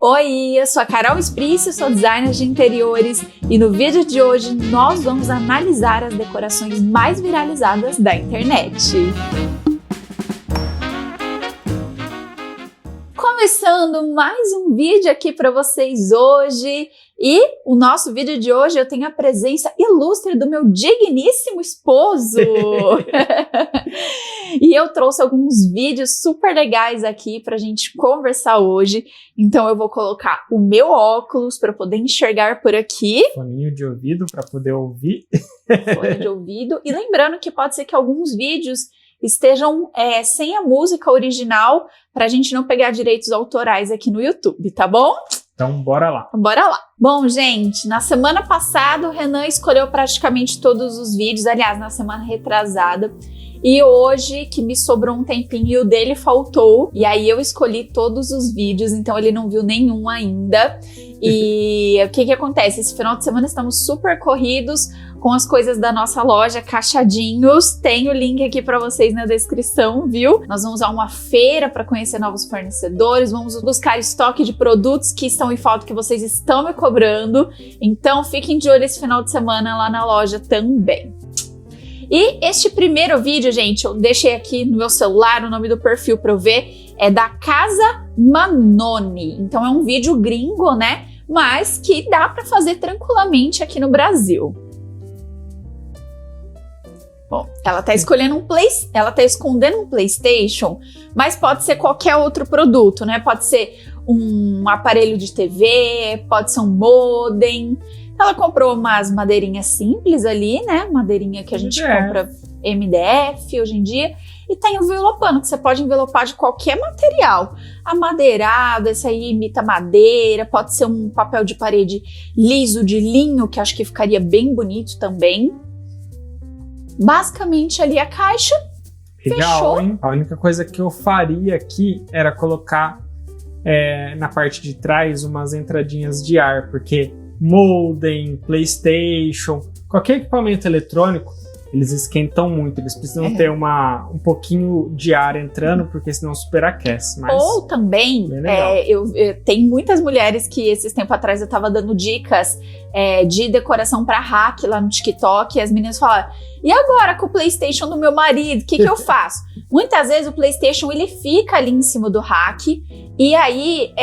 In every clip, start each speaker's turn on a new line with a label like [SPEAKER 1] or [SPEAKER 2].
[SPEAKER 1] Oi, eu sou a Carol Esprício, sou designer de interiores e no vídeo de hoje nós vamos analisar as decorações mais viralizadas da internet. Começando mais um vídeo aqui para vocês hoje e o nosso vídeo de hoje eu tenho a presença ilustre do meu digníssimo esposo. E eu trouxe alguns vídeos super legais aqui pra gente conversar hoje. Então eu vou colocar o meu óculos para poder enxergar por aqui.
[SPEAKER 2] Foninho de ouvido para poder ouvir.
[SPEAKER 1] Fone de ouvido. E lembrando que pode ser que alguns vídeos estejam sem a música original pra gente não pegar direitos autorais aqui no YouTube, tá bom?
[SPEAKER 2] Então bora lá.
[SPEAKER 1] Bora lá. Bom, gente, na semana passada o Renan escolheu praticamente todos os vídeos, aliás, na semana retrasada. E hoje, que me sobrou um tempinho e o dele faltou, e aí eu escolhi todos os vídeos, então ele não viu nenhum ainda. E o que acontece? Esse final de semana estamos super corridos com as coisas da nossa loja Cachadinhos. Tem o link aqui para vocês na descrição, viu? Nós vamos a uma feira para conhecer novos fornecedores, vamos buscar estoque de produtos que estão em falta, que vocês estão me cobrando. Então fiquem de olho esse final de semana lá na loja também. E este primeiro vídeo, gente, eu deixei aqui no meu celular o nome do perfil para eu ver, é da Casa Manoni. Então é um vídeo gringo, né? Mas que dá para fazer tranquilamente aqui no Brasil. Bom, ela tá escolhendo ela tá escondendo um PlayStation, mas pode ser qualquer outro produto, né? Pode ser um aparelho de TV, pode ser um modem. Ela comprou umas madeirinhas simples ali, né? Madeirinha que a gente compra MDF hoje em dia. E tá envelopando, que você pode envelopar de qualquer material. Amadeirado, esse aí imita madeira. Pode ser um papel de parede liso de linho, que acho que ficaria bem bonito também. Basicamente ali a caixa.
[SPEAKER 2] Legal,
[SPEAKER 1] fechou.
[SPEAKER 2] Hein? A única coisa que eu faria aqui era colocar na parte de trás umas entradinhas de ar, porque modem, PlayStation, qualquer equipamento eletrônico, eles esquentam muito, eles precisam ter um pouquinho de ar entrando, porque senão superaquece. Mas
[SPEAKER 1] ou também, tem muitas mulheres que esses tempos atrás eu tava dando dicas de decoração para hack lá no TikTok, e as meninas falaram, e agora com o PlayStation do meu marido, o que eu faço? Muitas vezes o PlayStation ele fica ali em cima do rack, e aí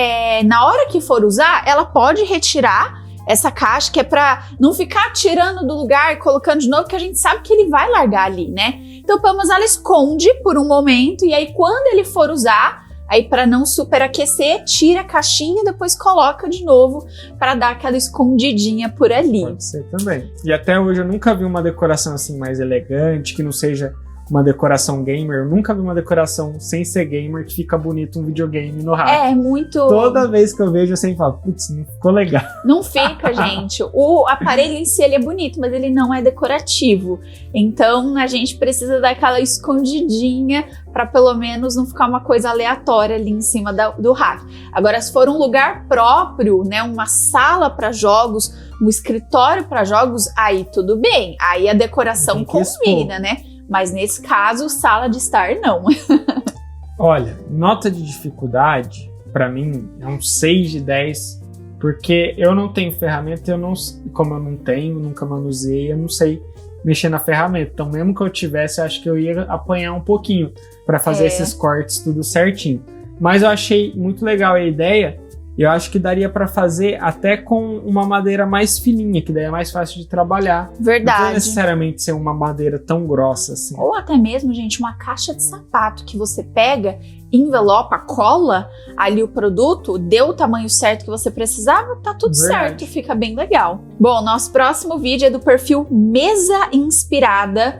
[SPEAKER 1] na hora que for usar, ela pode retirar essa caixa, que é pra não ficar tirando do lugar e colocando de novo, porque a gente sabe que ele vai largar ali, né? Então, pelo menos ela esconde por um momento, e aí quando ele for usar, aí pra não superaquecer, tira a caixinha e depois coloca de novo pra dar aquela escondidinha por ali.
[SPEAKER 2] Pode ser também. E até hoje eu nunca vi uma decoração assim mais elegante, que não seja uma decoração gamer. Eu nunca vi uma decoração sem ser gamer que fica bonito um videogame no rack.
[SPEAKER 1] É muito...
[SPEAKER 2] Toda vez que eu vejo eu sempre falo, putz, não ficou legal.
[SPEAKER 1] Não fica, gente. O aparelho em si ele é bonito, mas ele não é decorativo. Então a gente precisa dar aquela escondidinha para pelo menos não ficar uma coisa aleatória ali em cima do rack. Agora, se for um lugar próprio, né, uma sala para jogos, um escritório para jogos, aí tudo bem. Aí a decoração combina, né? Mas nesse caso, sala de estar não.
[SPEAKER 2] Olha, nota de dificuldade, pra mim, é um 6 de 10, porque eu não tenho ferramenta, como eu não tenho, nunca manuseei, eu não sei mexer na ferramenta. Então, mesmo que eu tivesse, eu acho que eu ia apanhar um pouquinho pra fazer esses cortes tudo certinho. Mas eu achei muito legal a ideia. Eu acho que daria para fazer até com uma madeira mais fininha, que daí é mais fácil de trabalhar.
[SPEAKER 1] Verdade.
[SPEAKER 2] Não precisa necessariamente ser uma madeira tão grossa assim.
[SPEAKER 1] Ou até mesmo, gente, uma caixa de sapato que você pega, envelopa, cola ali o produto, deu o tamanho certo que você precisava, tá tudo certo, fica bem legal. Bom, nosso próximo vídeo é do perfil Mesa Inspirada.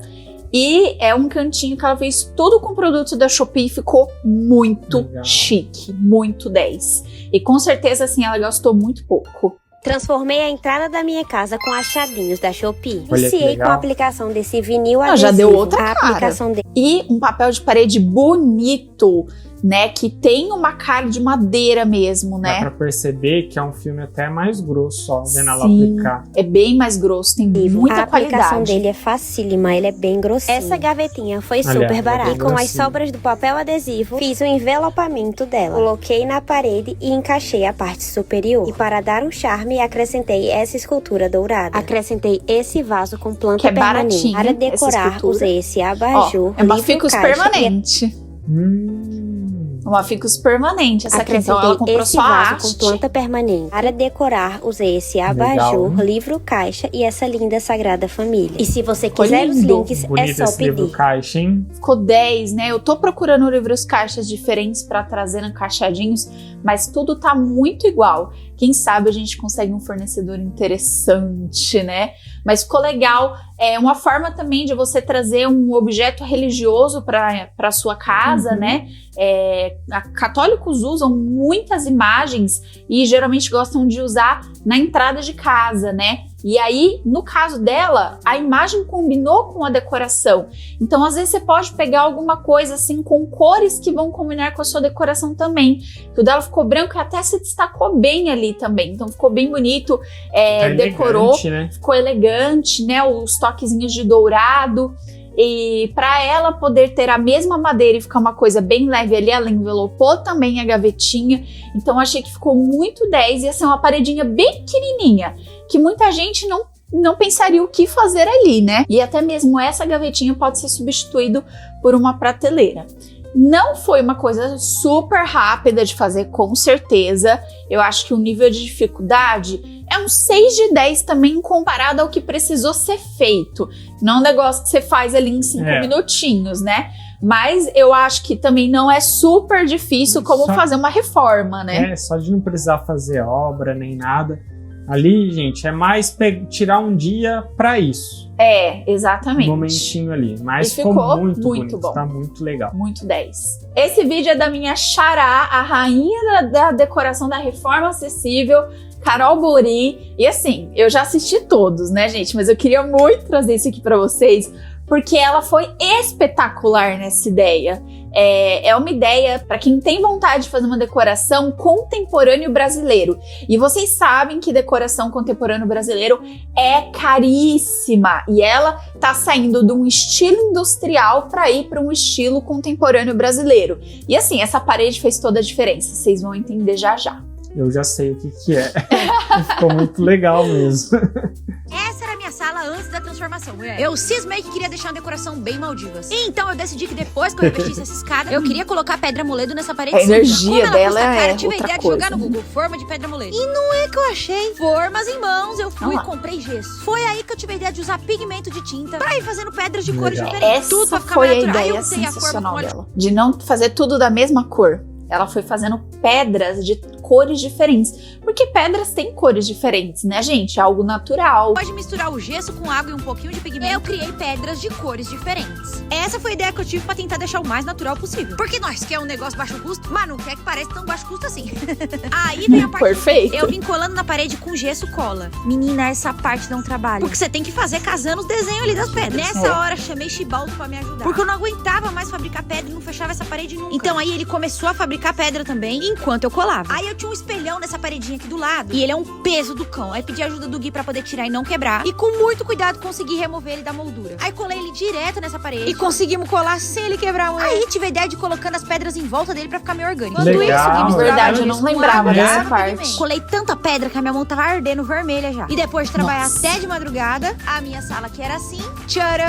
[SPEAKER 1] E é um cantinho que ela fez tudo com produto da Shopee e ficou muito chique, muito 10. E com certeza, assim, ela gastou muito pouco.
[SPEAKER 3] Transformei a entrada da minha casa com achadinhos da Shopee. Iniciei com a aplicação desse vinil adesivo.
[SPEAKER 1] Já deu outra cara. E um papel de parede bonito. né? Que tem uma cara de madeira mesmo, né?
[SPEAKER 2] Dá pra perceber que é um filme até mais grosso, ó, vendo ela
[SPEAKER 1] Sim,
[SPEAKER 2] aplicar.
[SPEAKER 1] é bem mais grosso, tem muita
[SPEAKER 3] A aplicação
[SPEAKER 1] qualidade.
[SPEAKER 3] dele é facílima, ele é bem grossinho. Essa gavetinha foi
[SPEAKER 2] Aliás,
[SPEAKER 3] super
[SPEAKER 2] é
[SPEAKER 3] barata.
[SPEAKER 2] bem
[SPEAKER 3] E com as
[SPEAKER 2] grossinho.
[SPEAKER 3] sobras do papel adesivo, fiz o envelopamento dela. Coloquei na parede e encaixei a parte superior. E para dar um charme, acrescentei essa escultura dourada. Acrescentei esse vaso com planta
[SPEAKER 1] Que é
[SPEAKER 3] permanente.
[SPEAKER 1] baratinho,
[SPEAKER 3] Para
[SPEAKER 1] essa
[SPEAKER 3] decorar,
[SPEAKER 1] escultura.
[SPEAKER 3] usei esse
[SPEAKER 1] Ó,
[SPEAKER 3] abajur,
[SPEAKER 1] é uma
[SPEAKER 3] livro
[SPEAKER 1] ficus
[SPEAKER 3] caixa
[SPEAKER 1] permanente. Uma ficus permanente. Essa aqui, então, ela comprou
[SPEAKER 3] esse
[SPEAKER 1] só a
[SPEAKER 3] vaso
[SPEAKER 1] haste.
[SPEAKER 3] com planta permanente. Para decorar, usei esse abajur,
[SPEAKER 2] Legal,
[SPEAKER 3] livro caixa e essa linda Sagrada Família. E se você
[SPEAKER 1] Ficou
[SPEAKER 3] quiser os
[SPEAKER 1] lindo.
[SPEAKER 3] links,
[SPEAKER 2] Bonito
[SPEAKER 3] é só
[SPEAKER 2] esse livro
[SPEAKER 3] pedir.
[SPEAKER 2] caixa, hein?
[SPEAKER 1] Ficou 10, né? Eu tô procurando livros caixas diferentes pra trazer encaixadinhos, mas tudo tá muito igual. Quem sabe a gente consegue um fornecedor interessante, né? Mas ficou legal. É uma forma também de você trazer um objeto religioso para sua casa, né? Católicos usam muitas imagens e geralmente gostam de usar na entrada de casa, né? E aí, no caso dela, a imagem combinou com a decoração. Então, às vezes, você pode pegar alguma coisa assim com cores que vão combinar com a sua decoração também. O dela ficou branco e até se destacou bem ali também. Então, ficou bem bonito.
[SPEAKER 2] Tá
[SPEAKER 1] Decorou,
[SPEAKER 2] elegante, né?
[SPEAKER 1] ficou elegante, né? Os toquezinhos de dourado. E para ela poder ter a mesma madeira e ficar uma coisa bem leve ali, ela envelopou também a gavetinha. Então achei que ficou muito 10. Ia ser uma paredinha bem pequenininha, que muita gente não pensaria o que fazer ali, né? E até mesmo essa gavetinha pode ser substituído por uma prateleira. Não foi uma coisa super rápida de fazer, com certeza. Eu acho que o nível de dificuldade é um 6 de 10 também comparado ao que precisou ser feito. Não é um negócio que você faz ali em 5 minutinhos, né? Mas eu acho que também não é super difícil como fazer uma reforma, né?
[SPEAKER 2] Só de não precisar fazer obra nem nada. Ali, gente, é mais tirar um dia pra isso.
[SPEAKER 1] Exatamente.
[SPEAKER 2] Um momentinho ali. Mas
[SPEAKER 1] ficou
[SPEAKER 2] muito bonito,
[SPEAKER 1] bom.
[SPEAKER 2] Tá muito legal.
[SPEAKER 1] Muito 10. Esse vídeo é da minha xará, a rainha da decoração da reforma acessível, Carol Bori. E assim, eu já assisti todos, né, gente? Mas eu queria muito trazer isso aqui pra vocês, porque ela foi espetacular nessa ideia. É uma ideia para quem tem vontade de fazer uma decoração contemporâneo brasileiro. E vocês sabem que decoração contemporâneo brasileiro é caríssima. E ela tá saindo de um estilo industrial para ir para um estilo contemporâneo brasileiro. E assim, essa parede fez toda a diferença. Vocês vão entender já já.
[SPEAKER 2] Eu já sei o que é. Ficou muito legal mesmo.
[SPEAKER 4] Essa era a minha sala antes da transformação. Eu cismei que queria deixar uma decoração bem Maldivas. Então eu decidi que depois que eu revestisse essa escada, eu queria colocar pedra moledo nessa parede.
[SPEAKER 1] A energia dela
[SPEAKER 4] eu tive a
[SPEAKER 1] outra
[SPEAKER 4] ideia de
[SPEAKER 1] coisa.
[SPEAKER 4] jogar no Google forma de pedra moledo. E não é que eu achei formas em mãos. Eu fui e comprei gesso. Foi aí que eu tive a ideia de usar pigmento de tinta pra ir fazendo pedras de cores diferentes. Tudo pra
[SPEAKER 1] Essa
[SPEAKER 4] ficar
[SPEAKER 1] foi
[SPEAKER 4] mais
[SPEAKER 1] a
[SPEAKER 4] natural. Aí
[SPEAKER 1] ideia
[SPEAKER 4] eu usei a forma
[SPEAKER 1] sensacional
[SPEAKER 4] com
[SPEAKER 1] dela. De não fazer tudo da mesma cor. Ela foi fazendo pedras de cores diferentes. Porque pedras têm cores diferentes, né, gente? É algo natural.
[SPEAKER 4] Pode misturar o gesso com água e um pouquinho de pigmento. Eu criei pedras de cores diferentes. Essa foi a ideia que eu tive pra tentar deixar o mais natural possível. Porque nós quer um negócio baixo custo, mas não quer que pareça tão baixo custo assim. Aí vem a parte...
[SPEAKER 1] Perfeito.
[SPEAKER 4] Eu vim colando na parede com gesso cola. Menina, essa parte dá um trabalho. Porque você tem que fazer casando os desenhos ali das pedras. Nessa hora, chamei Chibaldo pra me ajudar. Porque eu não aguentava mais fabricar pedra e não fechava essa parede nunca. Então aí ele começou a fabricar pedra também, enquanto eu colava. Aí eu tinha um espelhão nessa paredinha aqui do lado. E ele é um peso do cão. Aí pedi ajuda do Gui pra poder tirar e não quebrar. E com muito cuidado consegui remover ele da moldura. Aí colei ele direto nessa parede. E conseguimos colar sem ele quebrar, mano. Aí tive a ideia de colocando as pedras em volta dele pra ficar meio orgânico.
[SPEAKER 2] Legal,
[SPEAKER 4] Gui misturava
[SPEAKER 1] verdade, eu não
[SPEAKER 4] gesso com
[SPEAKER 1] lembrava
[SPEAKER 4] água,
[SPEAKER 1] dessa
[SPEAKER 4] no
[SPEAKER 1] parte.
[SPEAKER 4] pigmento. Colei tanta pedra que a minha mão tava ardendo vermelha já. E depois de trabalhar até de madrugada, a minha sala que era assim, tcharam!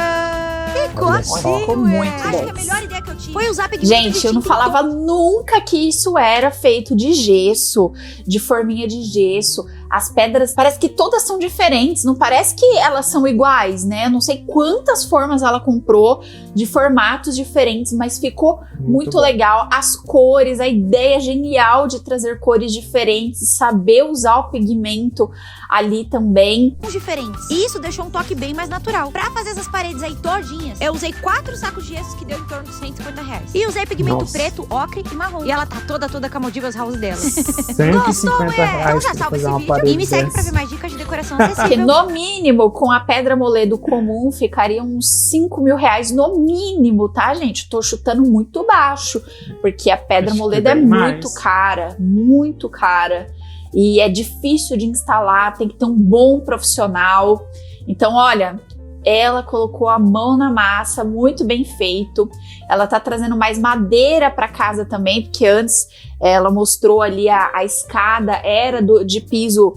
[SPEAKER 4] Ficou
[SPEAKER 2] Olha
[SPEAKER 4] assim,
[SPEAKER 2] só.
[SPEAKER 1] Ficou
[SPEAKER 4] ué.
[SPEAKER 1] muito
[SPEAKER 4] Acho
[SPEAKER 1] bom.
[SPEAKER 4] que a melhor ideia que eu tive foi usar pigmento de
[SPEAKER 1] Gente, eu não
[SPEAKER 4] tinta em
[SPEAKER 1] falava nunca que isso era feito de gesso, de forminha de gesso. As pedras, parece que todas são diferentes, não parece que elas são iguais, né? Eu não sei quantas formas ela comprou, de formatos diferentes, mas ficou muito
[SPEAKER 2] bom.
[SPEAKER 1] legal. As cores, a ideia genial de trazer cores diferentes, saber usar o pigmento ali também.
[SPEAKER 4] diferentes. E isso deixou um toque bem mais natural. Pra fazer essas paredes aí todinhas, eu usei 4 sacos de gesso que deu em torno de R$150. E usei pigmento
[SPEAKER 2] Nossa.
[SPEAKER 4] preto, ocre e marrom. E ela tá toda com a Maldivas House dela.
[SPEAKER 2] R$150 pra fazer uma parede
[SPEAKER 4] E me segue pra
[SPEAKER 2] dessa.
[SPEAKER 4] ver mais dicas de decoração
[SPEAKER 1] Que
[SPEAKER 4] acessível.
[SPEAKER 1] no mínimo, com a pedra moledo comum, ficaria uns R$5.000 no mínimo, tá, gente? Tô chutando muito baixo, porque a pedra
[SPEAKER 2] Acho que
[SPEAKER 1] moledo é
[SPEAKER 2] bem
[SPEAKER 1] muito
[SPEAKER 2] mais.
[SPEAKER 1] cara, muito cara. E é difícil de instalar, tem que ter um bom profissional. Então, olha, ela colocou a mão na massa, muito bem feito. Ela tá trazendo mais madeira para casa também, porque antes ela mostrou ali a escada era de piso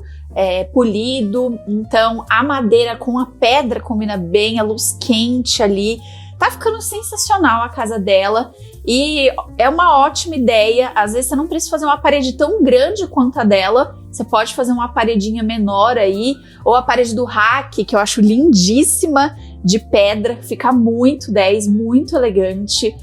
[SPEAKER 1] polido. Então a madeira com a pedra combina bem, a luz quente ali. Tá ficando sensacional a casa dela. E é uma ótima ideia. Às vezes você não precisa fazer uma parede tão grande quanto a dela. Você pode fazer uma paredinha menor aí. Ou a parede do rack, que eu acho lindíssima, de pedra. Fica muito 10, muito elegante.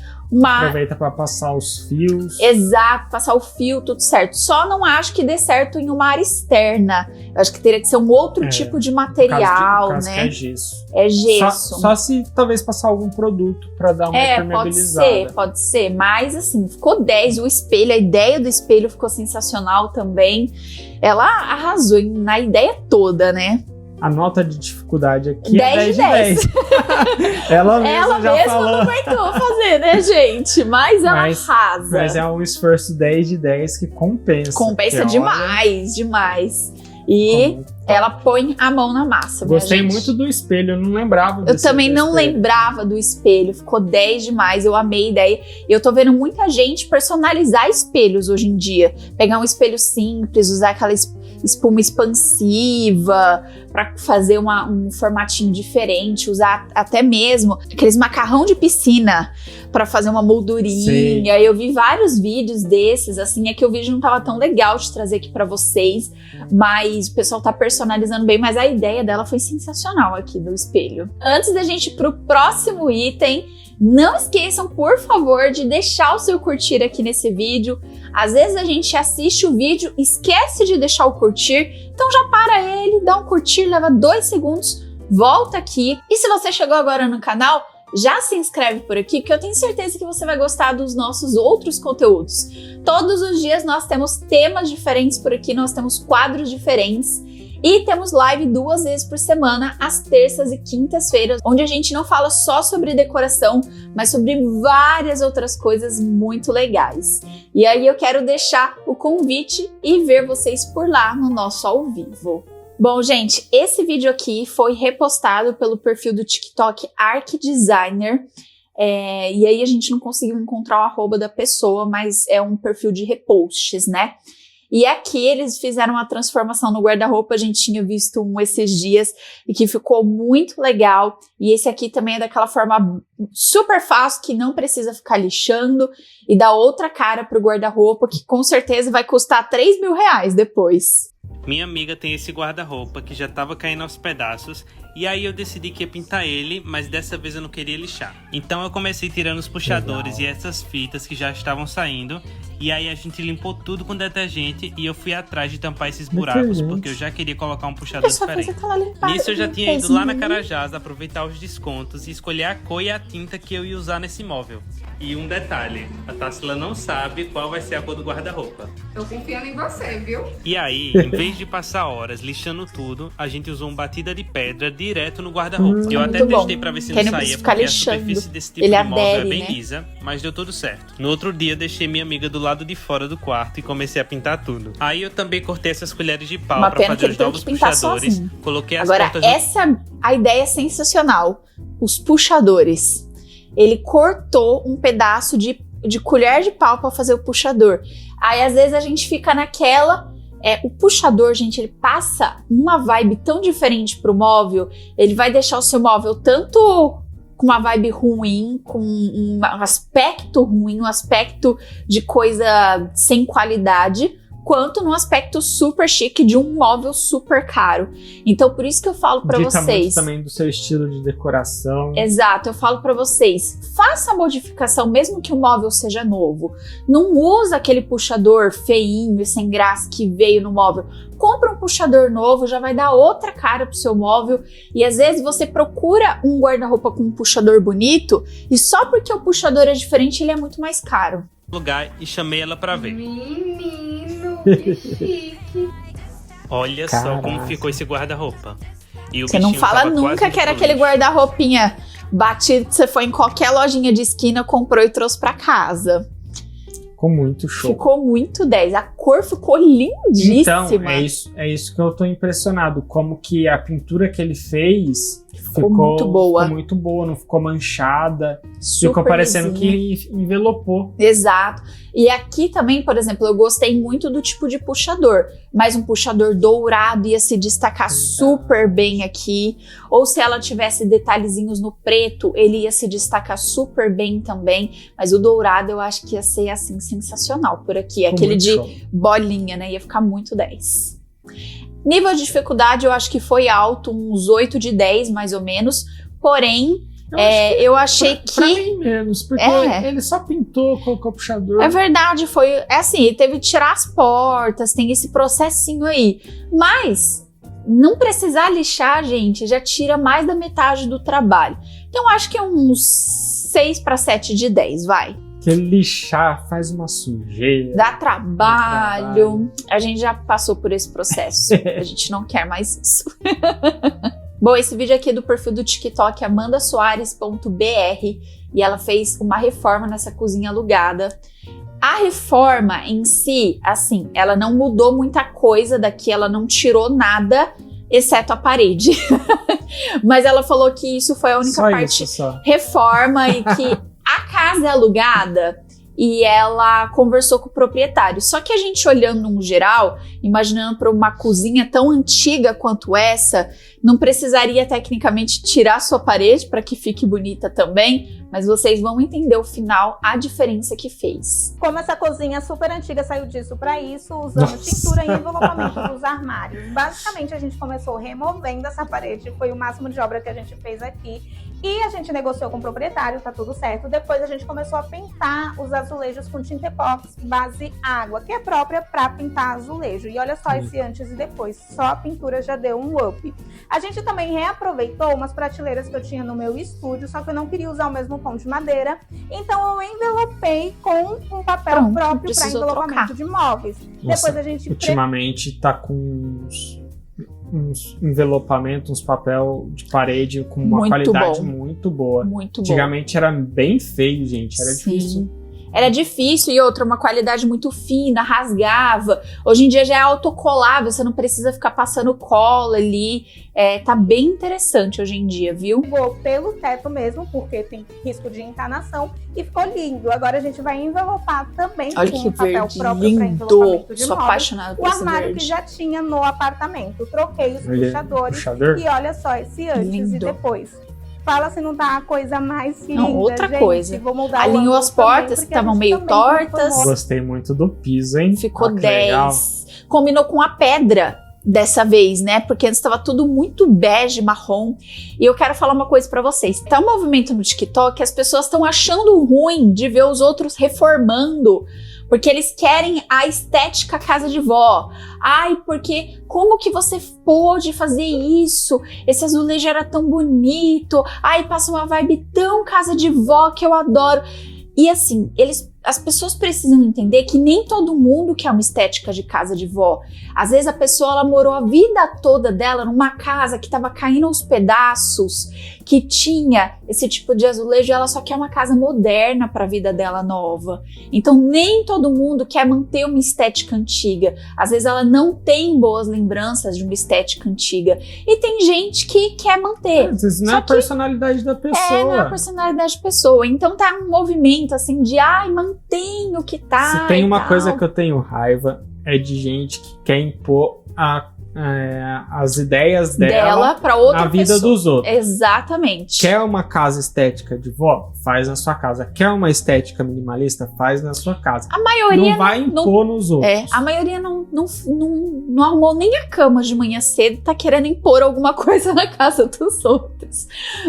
[SPEAKER 2] Aproveita para passar os fios.
[SPEAKER 1] Exato, passar o fio, tudo certo. Só não acho que dê certo em uma área externa. Eu acho que teria que ser um outro tipo de material,
[SPEAKER 2] no caso
[SPEAKER 1] né?
[SPEAKER 2] que é gesso.
[SPEAKER 1] É gesso.
[SPEAKER 2] Só se talvez passar algum produto para dar uma impermeabilizada.
[SPEAKER 1] Pode ser. Mas assim, ficou 10 o espelho. A ideia do espelho ficou sensacional também. Ela arrasou na ideia toda, né?
[SPEAKER 2] A nota de dificuldade aqui
[SPEAKER 1] 10
[SPEAKER 2] é 10
[SPEAKER 1] de
[SPEAKER 2] de 10. Ela mesma já falou.
[SPEAKER 1] não aguentou fazer, né, gente? Mas ela arrasa.
[SPEAKER 2] Mas é um esforço 10 de 10 que compensa.
[SPEAKER 1] Compensa
[SPEAKER 2] porque,
[SPEAKER 1] demais, demais. E ela põe a mão na massa.
[SPEAKER 2] Gostei
[SPEAKER 1] minha gente.
[SPEAKER 2] muito do espelho, eu não lembrava
[SPEAKER 1] Eu também não
[SPEAKER 2] espelho.
[SPEAKER 1] lembrava do espelho, ficou 10 demais, eu amei a ideia. E eu tô vendo muita gente personalizar espelhos hoje em dia. Pegar um espelho simples, usar aquela espuma expansiva para fazer um formatinho diferente, usar até mesmo aqueles macarrão de piscina para fazer uma moldurinha.
[SPEAKER 2] Sim.
[SPEAKER 1] Eu vi vários vídeos desses, assim, é que o vídeo não tava tão legal de trazer aqui para vocês, mas o pessoal tá personalizando bem, mas a ideia dela foi sensacional aqui do espelho. Antes da gente ir pro próximo item, não esqueçam, por favor, de deixar o seu curtir aqui nesse vídeo. Às vezes a gente assiste o vídeo, esquece de deixar o curtir, então já para ele, dá um curtir, leva 2 segundos, volta aqui. E se você chegou agora no canal, já se inscreve por aqui, que eu tenho certeza que você vai gostar dos nossos outros conteúdos. Todos os dias nós temos temas diferentes por aqui, nós temos quadros diferentes. E temos live 2 vezes por semana, às terças e quintas-feiras, onde a gente não fala só sobre decoração, mas sobre várias outras coisas muito legais. E aí eu quero deixar o convite e ver vocês por lá no nosso ao vivo. Bom, gente, esse vídeo aqui foi repostado pelo perfil do TikTok ArcDesigner. E aí a gente não conseguiu encontrar o arroba da pessoa, mas é um perfil de reposts, né? E aqui eles fizeram uma transformação no guarda-roupa, a gente tinha visto um esses dias e que ficou muito legal. E esse aqui também é daquela forma super fácil, que não precisa ficar lixando e dá outra cara pro guarda-roupa, que com certeza vai custar R$3.000 depois.
[SPEAKER 5] Minha amiga tem esse guarda-roupa que já tava caindo aos pedaços, e aí eu decidi que ia pintar ele, mas dessa vez eu não queria lixar. Então eu comecei tirando os puxadores e essas fitas que já estavam saindo, e aí a gente limpou tudo com detergente e eu fui atrás de tampar esses buracos, porque eu já queria colocar um puxador diferente. Nisso eu já tinha ido lá na Carajás aproveitar os descontos e escolher a cor e a tinta que eu ia usar nesse móvel. E um detalhe, a Tarsila não sabe qual vai ser a cor do guarda-roupa.
[SPEAKER 6] Tô confiando em você, viu?
[SPEAKER 5] E aí, em vez de passar horas lixando tudo, a gente usou uma batida de pedra direto no guarda-roupa. Eu até testei pra ver se não saía, porque a superfície desse tipo de móvel é bem lisa, mas deu tudo certo. No outro dia, eu deixei minha amiga do lado de fora do quarto e comecei a pintar tudo. Aí eu também cortei essas colheres de pau pra fazer os novos puxadores. Coloquei as
[SPEAKER 1] Agora,
[SPEAKER 5] pontas
[SPEAKER 1] a ideia é sensacional. Os puxadores. Ele cortou um pedaço de colher de pau para fazer o puxador. Aí, às vezes, a gente fica naquela... o puxador, gente, ele passa uma vibe tão diferente pro móvel. Ele vai deixar o seu móvel tanto com uma vibe ruim, com um aspecto ruim, um aspecto de coisa sem qualidade, quanto num aspecto super chique de um móvel super caro. Então, por isso que eu falo pra
[SPEAKER 2] Dita
[SPEAKER 1] vocês...
[SPEAKER 2] muito também do seu estilo de decoração.
[SPEAKER 1] Exato, eu falo pra vocês, faça a modificação mesmo que o móvel seja novo. Não usa aquele puxador feinho e sem graça que veio no móvel. Compra um puxador novo, já vai dar outra cara pro seu móvel. E às vezes você procura um guarda-roupa com um puxador bonito e só porque o puxador é diferente, ele é muito mais caro.
[SPEAKER 5] lugar e chamei ela pra ver.
[SPEAKER 6] Menino, Que chique.
[SPEAKER 5] Olha só como ficou esse guarda-roupa. E o
[SPEAKER 1] Você não
[SPEAKER 5] bichinho
[SPEAKER 1] fala
[SPEAKER 5] tava
[SPEAKER 1] nunca
[SPEAKER 5] quase
[SPEAKER 1] que era
[SPEAKER 5] no
[SPEAKER 1] aquele
[SPEAKER 5] lixo.
[SPEAKER 1] guarda-roupinha batido que você foi em qualquer lojinha de esquina, comprou e trouxe pra casa.
[SPEAKER 2] Ficou muito show.
[SPEAKER 1] Ficou muito 10. A cor ficou lindíssima.
[SPEAKER 2] Então, é isso que eu tô impressionado. Como que a pintura que ele fez
[SPEAKER 1] Ficou muito boa.
[SPEAKER 2] Ficou muito boa, não ficou manchada.
[SPEAKER 1] Super
[SPEAKER 2] Ficou parecendo
[SPEAKER 1] lisinha.
[SPEAKER 2] que envelopou.
[SPEAKER 1] Exato. E aqui também, por exemplo, eu gostei muito do tipo de puxador. Mas um puxador dourado ia se destacar super bem aqui. Ou se ela tivesse detalhezinhos no preto, ele ia se destacar super bem também. Mas o dourado eu acho que ia ser assim sensacional por aqui.
[SPEAKER 2] Ficou
[SPEAKER 1] Aquele
[SPEAKER 2] muito
[SPEAKER 1] de
[SPEAKER 2] show.
[SPEAKER 1] bolinha, né? Ia ficar muito 10. Nível de dificuldade eu acho que foi alto, uns 8 de 10 mais ou menos. Porém, eu achei
[SPEAKER 2] Pra
[SPEAKER 1] que...
[SPEAKER 2] mim menos, porque ele só pintou, colocou o puxador.
[SPEAKER 1] É verdade, foi... É assim, ele teve que tirar as portas, tem esse processinho aí. Mas, não precisar lixar, gente, já tira mais da metade do trabalho. Então, acho que é uns 6 para 7 de 10, vai.
[SPEAKER 2] Porque lixar faz uma sujeira.
[SPEAKER 1] Dá trabalho. A gente já passou por esse processo. A gente não quer mais isso. Bom, esse vídeo aqui é do perfil do TikTok amandasoares.br e ela fez uma reforma nessa cozinha alugada. A reforma em si, assim, ela não mudou muita coisa daqui, ela não tirou nada, exceto a parede. Mas ela falou que isso foi a única
[SPEAKER 2] Só
[SPEAKER 1] parte
[SPEAKER 2] isso, só.
[SPEAKER 1] reforma e que a casa é alugada e ela conversou com o proprietário. Só que a gente olhando no geral, imaginando para uma cozinha tão antiga quanto essa, não precisaria tecnicamente tirar sua parede para que fique bonita também, mas vocês vão entender o final, a diferença que fez.
[SPEAKER 7] Como essa cozinha super antiga saiu disso para isso, usando tintura e envelopamento dos armários. Basicamente, a gente começou removendo essa parede, foi o máximo de obra que a gente fez aqui. E a gente negociou com o proprietário, tá tudo certo. Depois a gente começou a pintar os azulejos com tinta epóxi base água, que é própria para pintar azulejo. E olha só esse antes e depois, só a pintura já deu um up. A gente também reaproveitou umas prateleiras que eu tinha no meu estúdio, só que eu não queria usar o mesmo tom de madeira. Então eu envelopei com um papel
[SPEAKER 1] Pronto,
[SPEAKER 7] próprio para
[SPEAKER 1] precisou
[SPEAKER 7] envelopamento
[SPEAKER 1] trocar.
[SPEAKER 7] de móveis.
[SPEAKER 2] Nossa,
[SPEAKER 7] Depois a gente
[SPEAKER 2] ultimamente tá com uns envelopamentos, uns papel de parede com uma
[SPEAKER 1] Muito
[SPEAKER 2] qualidade
[SPEAKER 1] bom.
[SPEAKER 2] muito boa.
[SPEAKER 1] Muito bom.
[SPEAKER 2] Antigamente era bem feio, gente. Era
[SPEAKER 1] Sim.
[SPEAKER 2] difícil.
[SPEAKER 1] Era difícil e outra, uma qualidade muito fina, rasgava. Hoje em dia já é autocolável, você não precisa ficar passando cola ali. Tá bem interessante hoje em dia, viu?
[SPEAKER 7] Vou pelo teto mesmo, porque tem risco de encanação, e ficou lindo. Agora a gente vai envelopar também
[SPEAKER 1] Olha
[SPEAKER 7] com
[SPEAKER 1] que
[SPEAKER 7] um papel
[SPEAKER 1] verde
[SPEAKER 7] próprio para
[SPEAKER 1] lindo.
[SPEAKER 7] envelopamento de
[SPEAKER 1] Sou
[SPEAKER 7] móveis.
[SPEAKER 1] apaixonada
[SPEAKER 7] O
[SPEAKER 1] por esse
[SPEAKER 7] armário que
[SPEAKER 1] verde.
[SPEAKER 7] já tinha no apartamento. Troquei os
[SPEAKER 2] Olha,
[SPEAKER 7] puxadores.
[SPEAKER 2] puxador.
[SPEAKER 7] E olha só esse antes
[SPEAKER 1] Lindo.
[SPEAKER 7] e depois. Fala se não tá a coisa mais linda,
[SPEAKER 1] Não, outra
[SPEAKER 7] gente.
[SPEAKER 1] coisa.
[SPEAKER 7] Vou mudar o
[SPEAKER 1] Alinhou
[SPEAKER 7] ângulo
[SPEAKER 1] as portas
[SPEAKER 7] também,
[SPEAKER 1] que estavam
[SPEAKER 7] porque a
[SPEAKER 1] meio
[SPEAKER 7] gente também
[SPEAKER 1] tortas.
[SPEAKER 7] transformou.
[SPEAKER 2] Gostei muito do piso, hein?
[SPEAKER 1] Ficou
[SPEAKER 2] Ah, que
[SPEAKER 1] 10.
[SPEAKER 2] legal.
[SPEAKER 1] Combinou com a pedra dessa vez, né? Porque antes estava tudo muito bege, marrom. E eu quero falar uma coisa pra vocês. Tá um movimento no TikTok que as pessoas estão achando ruim de ver os outros reformando. Porque eles querem a estética casa de vó. Ai, porque como que você pôde fazer isso? Esse azulejo era tão bonito. Ai, passa uma vibe tão casa de vó que eu adoro. E assim, as pessoas precisam entender que nem todo mundo quer uma estética de casa de vó. Às vezes a pessoa ela morou a vida toda dela numa casa que estava caindo aos pedaços, que tinha esse tipo de azulejo e ela só quer uma casa moderna para a vida dela nova. Então nem todo mundo quer manter uma estética antiga. Às vezes ela não tem boas lembranças de uma estética antiga. E tem gente que quer manter.
[SPEAKER 2] Às vezes não é
[SPEAKER 1] Só
[SPEAKER 2] a
[SPEAKER 1] que
[SPEAKER 2] personalidade da pessoa.
[SPEAKER 1] não é a personalidade da pessoa. Então tá um movimento assim de ai, mantém o que tá.
[SPEAKER 2] Se tem
[SPEAKER 1] e
[SPEAKER 2] uma
[SPEAKER 1] tal.
[SPEAKER 2] coisa que eu tenho raiva, é de gente que quer impor as ideias dela
[SPEAKER 1] para outra
[SPEAKER 2] na vida
[SPEAKER 1] pessoa.
[SPEAKER 2] dos outros.
[SPEAKER 1] Exatamente.
[SPEAKER 2] Quer uma casa estética de vó? Faz na sua casa. Quer uma estética minimalista? Faz na sua casa.
[SPEAKER 1] A maioria
[SPEAKER 2] Não vai impor nos outros.
[SPEAKER 1] a maioria não arrumou nem a cama de manhã cedo, tá querendo impor alguma coisa na casa dos outros.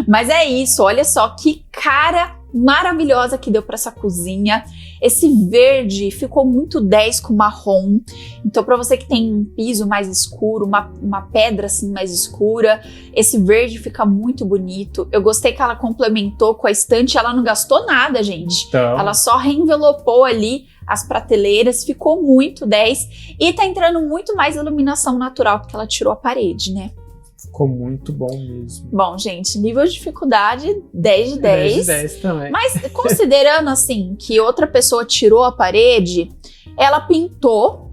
[SPEAKER 1] Mas é isso, olha só que cara maravilhosa que deu para essa cozinha. Esse verde ficou muito 10 com marrom. Então, para você que tem um piso mais escuro, uma pedra assim mais escura, esse verde fica muito bonito. Eu gostei que ela complementou com a estante, ela não gastou nada, gente.
[SPEAKER 2] Então,
[SPEAKER 1] Ela só reenvelopou ali as prateleiras, ficou muito 10. E tá entrando muito mais iluminação natural, porque ela tirou a parede, né?
[SPEAKER 2] Ficou muito bom mesmo.
[SPEAKER 1] Bom, gente, nível de dificuldade 10 de 10.
[SPEAKER 2] 10 de 10 também.
[SPEAKER 1] Mas considerando assim que outra pessoa tirou a parede, ela pintou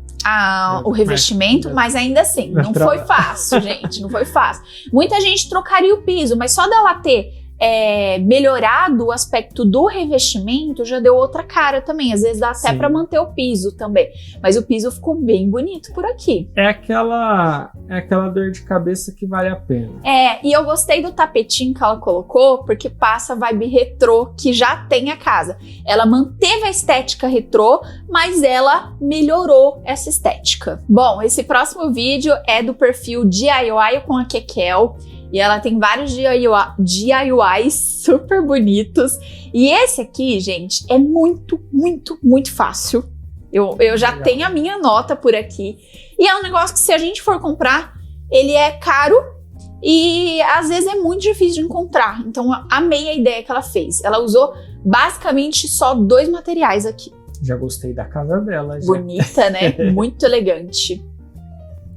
[SPEAKER 1] o revestimento, mas ainda assim, não foi fácil, gente, não foi fácil. Muita gente trocaria o piso, mas só dela ter melhorado o aspecto do revestimento já deu outra cara também. Às vezes dá até pra manter o piso também, mas o piso ficou bem bonito por aqui.
[SPEAKER 2] É aquela dor de cabeça que vale a pena.
[SPEAKER 1] E eu gostei do tapetinho que ela colocou, porque passa a vibe retrô que já tem a casa. Ela manteve a estética retrô, mas ela melhorou essa estética. Bom, esse próximo vídeo é do perfil DIY com a Kekel. E ela tem vários DIYs super bonitos. E esse aqui, gente, é muito, muito, muito fácil. Eu já tenho a minha nota por aqui. E é um negócio que, se a gente for comprar, ele é caro e às vezes é muito difícil de encontrar. Então, eu amei a ideia que ela fez. Ela usou basicamente só 2 materiais aqui.
[SPEAKER 2] Já gostei da casa dela. Já.
[SPEAKER 1] Bonita, né? Muito elegante.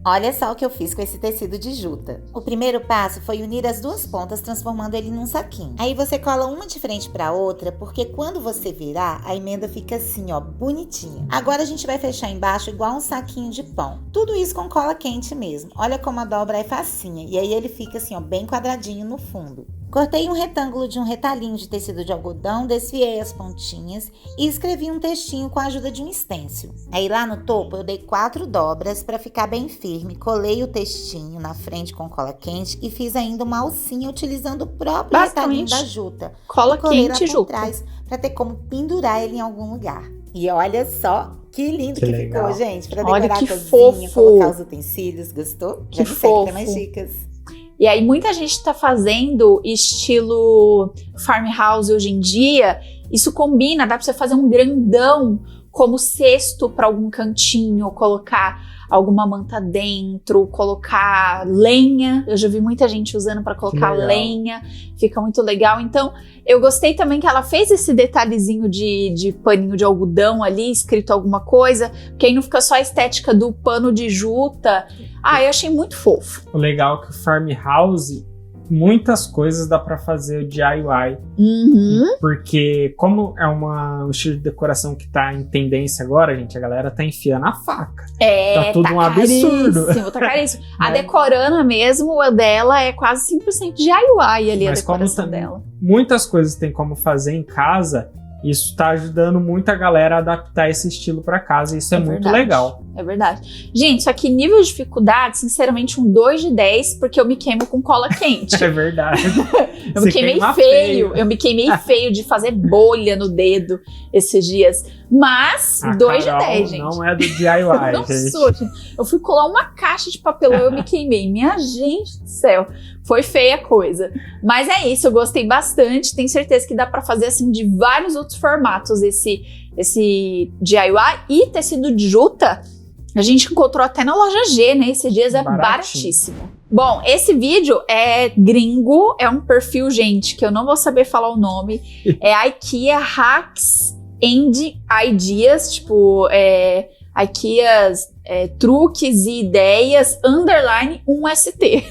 [SPEAKER 8] Olha só o que eu fiz com esse tecido de juta. O primeiro passo foi unir as 2 pontas, transformando ele num saquinho. Aí você cola uma de frente pra outra, porque quando você virar, a emenda fica assim, ó, bonitinha. Agora a gente vai fechar embaixo igual um saquinho de pão. Tudo isso com cola quente mesmo. Olha como a dobra é facinha. E aí ele fica assim, ó, bem quadradinho no fundo. Cortei um retângulo de um retalhinho de tecido de algodão, desfiei as pontinhas e escrevi um textinho com a ajuda de um stencil. Aí lá no topo eu dei 4 dobras para ficar bem firme, colei o textinho na frente com cola quente e fiz ainda uma alcinha utilizando o próprio retalhinho da juta.
[SPEAKER 1] Cola
[SPEAKER 8] quente
[SPEAKER 1] e juta.
[SPEAKER 8] Trás para ter como pendurar ele em algum lugar. E olha só que lindo que ficou, gente, para decorar a cozinha,
[SPEAKER 1] fofo.
[SPEAKER 8] Colocar os utensílios. Gostou?
[SPEAKER 1] Que
[SPEAKER 8] Já me
[SPEAKER 1] fofo.
[SPEAKER 8] segue para mais dicas.
[SPEAKER 1] E aí muita gente tá fazendo estilo farmhouse hoje em dia. Isso combina, dá pra você fazer um grandão como cesto para algum cantinho, colocar alguma manta dentro, colocar lenha. Eu já vi muita gente usando para colocar lenha, fica muito legal. Então, eu gostei também que ela fez esse detalhezinho de paninho de algodão ali, escrito alguma coisa, porque aí não fica só a estética do pano de juta. Eu achei muito fofo.
[SPEAKER 2] O legal é que o farmhouse, muitas coisas dá pra fazer o DIY. Porque como é um estilo de decoração que tá em tendência agora, gente, a galera tá enfiando a faca. Tá tudo um absurdo.
[SPEAKER 1] Tá caríssimo. A Decorana mesmo, o dela é quase 100% DIY ali. Mas a decoração dela.
[SPEAKER 2] Muitas coisas tem como fazer em casa. Isso tá ajudando muito a galera a adaptar esse estilo pra casa. E isso é muito legal.
[SPEAKER 1] É verdade. Gente, isso aqui, nível de dificuldade, sinceramente, um 2 de 10, porque eu me queimo com cola quente.
[SPEAKER 2] É verdade.
[SPEAKER 1] Eu me queimei feio. Eu me queimei feio de fazer bolha no dedo esses dias. Mas, 2 de 10, gente.
[SPEAKER 2] Não é do DIY,
[SPEAKER 1] não sou, gente. Eu fui colar uma caixa de papelão e eu me queimei. Minha gente do céu. Foi feia a coisa. Mas é isso, eu gostei bastante. Tenho certeza que dá pra fazer, assim, de vários outros formatos esse DIY. E tecido de juta, a gente encontrou até na loja G, né? Esses dias é baratíssimo. Bom, esse vídeo é gringo, é um perfil, gente, que eu não vou saber falar o nome. É IKEA Hacks and Ideas, tipo, IKEA's truques e ideias, _ 1ST.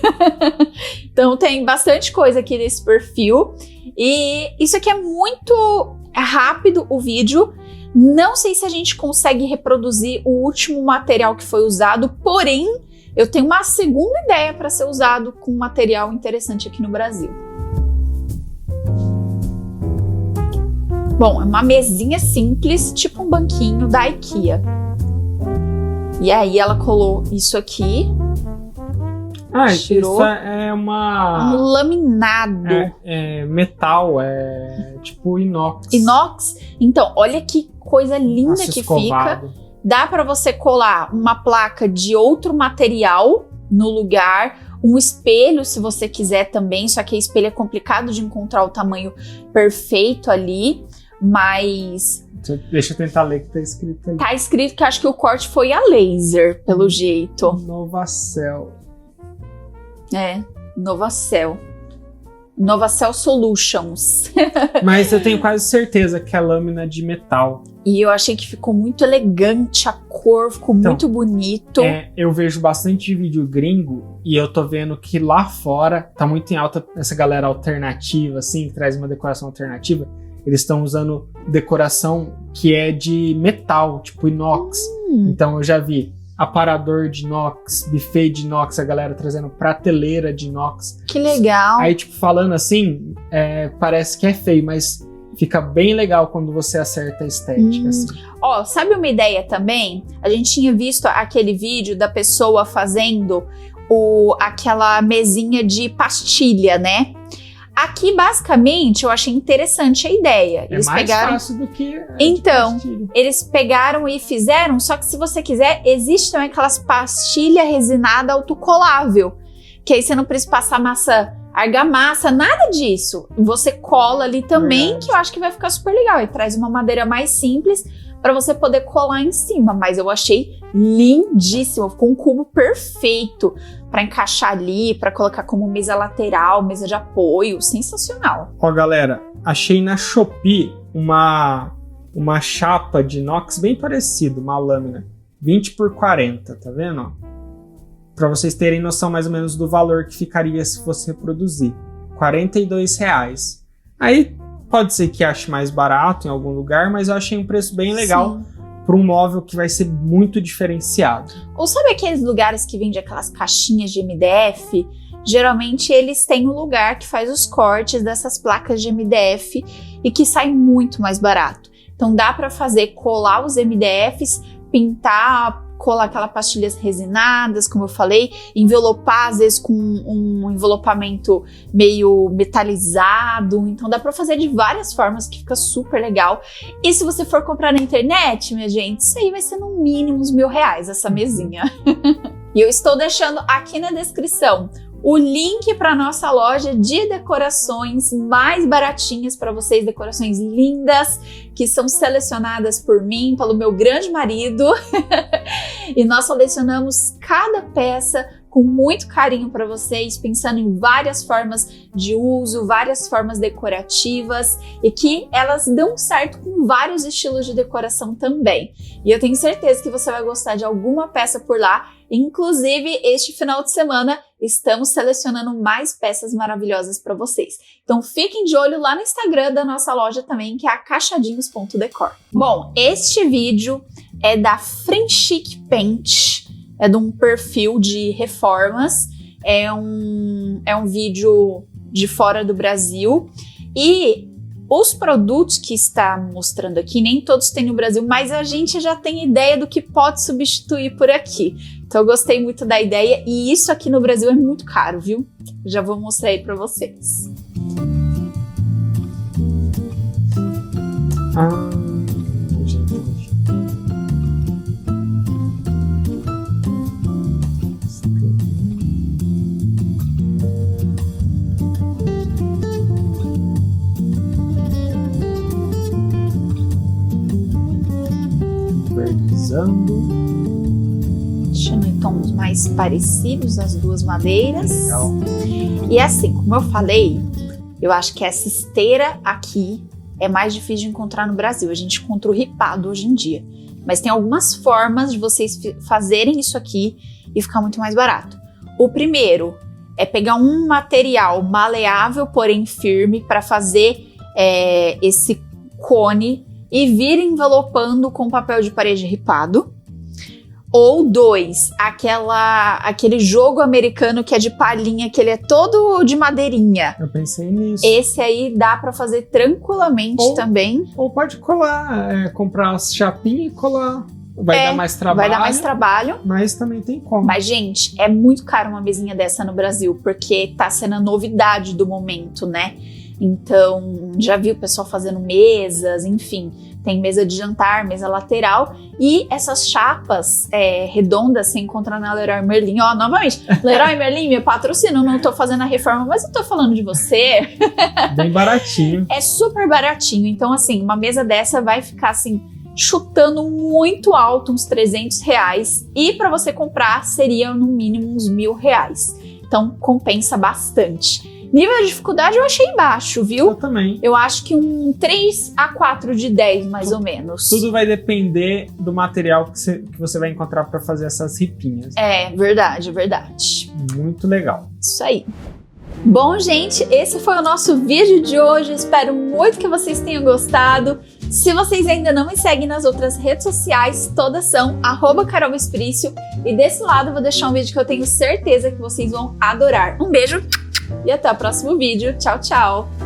[SPEAKER 1] Então tem bastante coisa aqui nesse perfil. E isso aqui é muito rápido, o vídeo. Não sei se a gente consegue reproduzir o último material que foi usado, porém, eu tenho uma segunda ideia para ser usado com material interessante aqui no Brasil. Bom, é uma mesinha simples, tipo um banquinho da IKEA. E aí ela colou isso aqui. Tirou.
[SPEAKER 2] Isso é um
[SPEAKER 1] laminado.
[SPEAKER 2] Metal, é tipo inox.
[SPEAKER 1] Inox? Então, olha que coisa linda que fica. Dá para você colar uma placa de outro material no lugar, um espelho se você quiser também, só que espelho é complicado de encontrar o tamanho perfeito ali, mas...
[SPEAKER 2] Deixa eu tentar ler o que tá escrito ali.
[SPEAKER 1] Tá escrito que acho que o corte foi a laser, pelo jeito.
[SPEAKER 2] Novacell.
[SPEAKER 1] Novacell. Novacell Solutions.
[SPEAKER 2] Mas eu tenho quase certeza que é lâmina de metal.
[SPEAKER 1] E eu achei que ficou muito elegante, a cor ficou muito bonito.
[SPEAKER 2] Eu vejo bastante vídeo gringo e eu tô vendo que lá fora tá muito em alta essa galera alternativa, assim, que traz uma decoração alternativa. Eles estão usando decoração que é de metal, tipo inox. Então eu já vi aparador de inox, buffet de inox, a galera trazendo prateleira de inox.
[SPEAKER 1] Que legal.
[SPEAKER 2] Aí, tipo, falando assim, parece que é feio, mas fica bem legal quando você acerta a estética. Assim.
[SPEAKER 1] Ó, sabe uma ideia também? A gente tinha visto aquele vídeo da pessoa fazendo aquela mesinha de pastilha, né? Aqui, basicamente, eu achei interessante a ideia.
[SPEAKER 2] Eles mais fácil do que
[SPEAKER 1] então, eles pegaram e fizeram, só que se você quiser, existem aquelas pastilhas resinadas autocolável, que aí você não precisa passar argamassa, nada disso. Você cola ali também, que eu acho que vai ficar super legal. E traz uma madeira mais simples para você poder colar em cima. Mas eu achei lindíssimo, ficou um cubo perfeito para encaixar ali, para colocar como mesa lateral, mesa de apoio, sensacional.
[SPEAKER 2] Ó, galera, achei na Shopee uma chapa de inox bem parecida, uma lâmina, 20 por 40, tá vendo? Para vocês terem noção mais ou menos do valor que ficaria se fosse reproduzir. R$42. Aí pode ser que ache mais barato em algum lugar, mas eu achei um preço bem legal para um móvel que vai ser muito diferenciado.
[SPEAKER 1] Ou sabe aqueles lugares que vendem aquelas caixinhas de MDF? Geralmente eles têm um lugar que faz os cortes dessas placas de MDF e que sai muito mais barato. Então dá para colar os MDFs, pintar, colar aquelas pastilhas resinadas, como eu falei, envelopar às vezes com um envelopamento meio metalizado. Então dá pra fazer de várias formas que fica super legal. E se você for comprar na internet, minha gente, isso aí vai ser no mínimo uns R$1.000 essa mesinha. E eu estou deixando aqui na descrição o link para nossa loja de decorações mais baratinhas para vocês, decorações lindas que são selecionadas por mim, pelo meu grande marido. E nós selecionamos cada peça com muito carinho para vocês, pensando em várias formas de uso, várias formas decorativas e que elas dão certo com vários estilos de decoração também. E eu tenho certeza que você vai gostar de alguma peça por lá. Inclusive, este final de semana, estamos selecionando mais peças maravilhosas para vocês. Então, fiquem de olho lá no Instagram da nossa loja também, que é a caixadinhos.decor. Bom, este vídeo é da Friendchic Paint, é de um perfil de reformas, é um vídeo de fora do Brasil e os produtos que está mostrando aqui, nem todos tem no Brasil, mas a gente já tem ideia do que pode substituir por aqui. Então eu gostei muito da ideia e isso aqui no Brasil é muito caro, viu? Já vou mostrar aí pra vocês. Deixando em tons mais parecidos as duas madeiras.
[SPEAKER 2] Legal.
[SPEAKER 1] E assim, como eu falei, eu acho que essa esteira aqui é mais difícil de encontrar no Brasil. A gente encontra o ripado hoje em dia. Mas tem algumas formas de vocês fazerem isso aqui e ficar muito mais barato. O primeiro é pegar um material maleável, porém firme, para fazer esse cone e vir envelopando com papel de parede ripado. Ou 2, aquele jogo americano que é de palhinha, que ele é todo de madeirinha.
[SPEAKER 2] Eu pensei nisso.
[SPEAKER 1] Esse aí dá pra fazer tranquilamente também.
[SPEAKER 2] Ou pode colar, comprar as chapinhas e colar. Vai dar mais trabalho.
[SPEAKER 1] Vai dar mais trabalho.
[SPEAKER 2] Mas também tem como.
[SPEAKER 1] Mas, gente, é muito caro uma mesinha dessa no Brasil, porque tá sendo a novidade do momento, né? Então, já vi o pessoal fazendo mesas, enfim. Tem mesa de jantar, mesa lateral. E essas chapas redondas você encontra na Leroy Merlin. Ó, novamente, Leroy Merlin, me patrocina. Não tô fazendo a reforma, mas eu tô falando de você.
[SPEAKER 2] Bem baratinho. É
[SPEAKER 1] super baratinho. Então, assim, uma mesa dessa vai ficar, assim, chutando muito alto, uns R$300. E para você comprar, seria no mínimo uns R$1.000. Então, compensa bastante. Nível de dificuldade eu achei baixo,
[SPEAKER 2] Eu
[SPEAKER 1] viu?
[SPEAKER 2] também.
[SPEAKER 1] Eu acho que um 3 a 4 de 10, mais ou menos.
[SPEAKER 2] Tudo vai depender do material que você vai encontrar para fazer essas ripinhas.
[SPEAKER 1] É, verdade, verdade.
[SPEAKER 2] Muito legal.
[SPEAKER 1] Isso aí. Bom, gente, esse foi o nosso vídeo de hoje. Espero muito que vocês tenham gostado. Se vocês ainda não me seguem nas outras redes sociais, todas são @carolesprício. E desse lado eu vou deixar um vídeo que eu tenho certeza que vocês vão adorar. Um beijo e até o próximo vídeo. Tchau, tchau!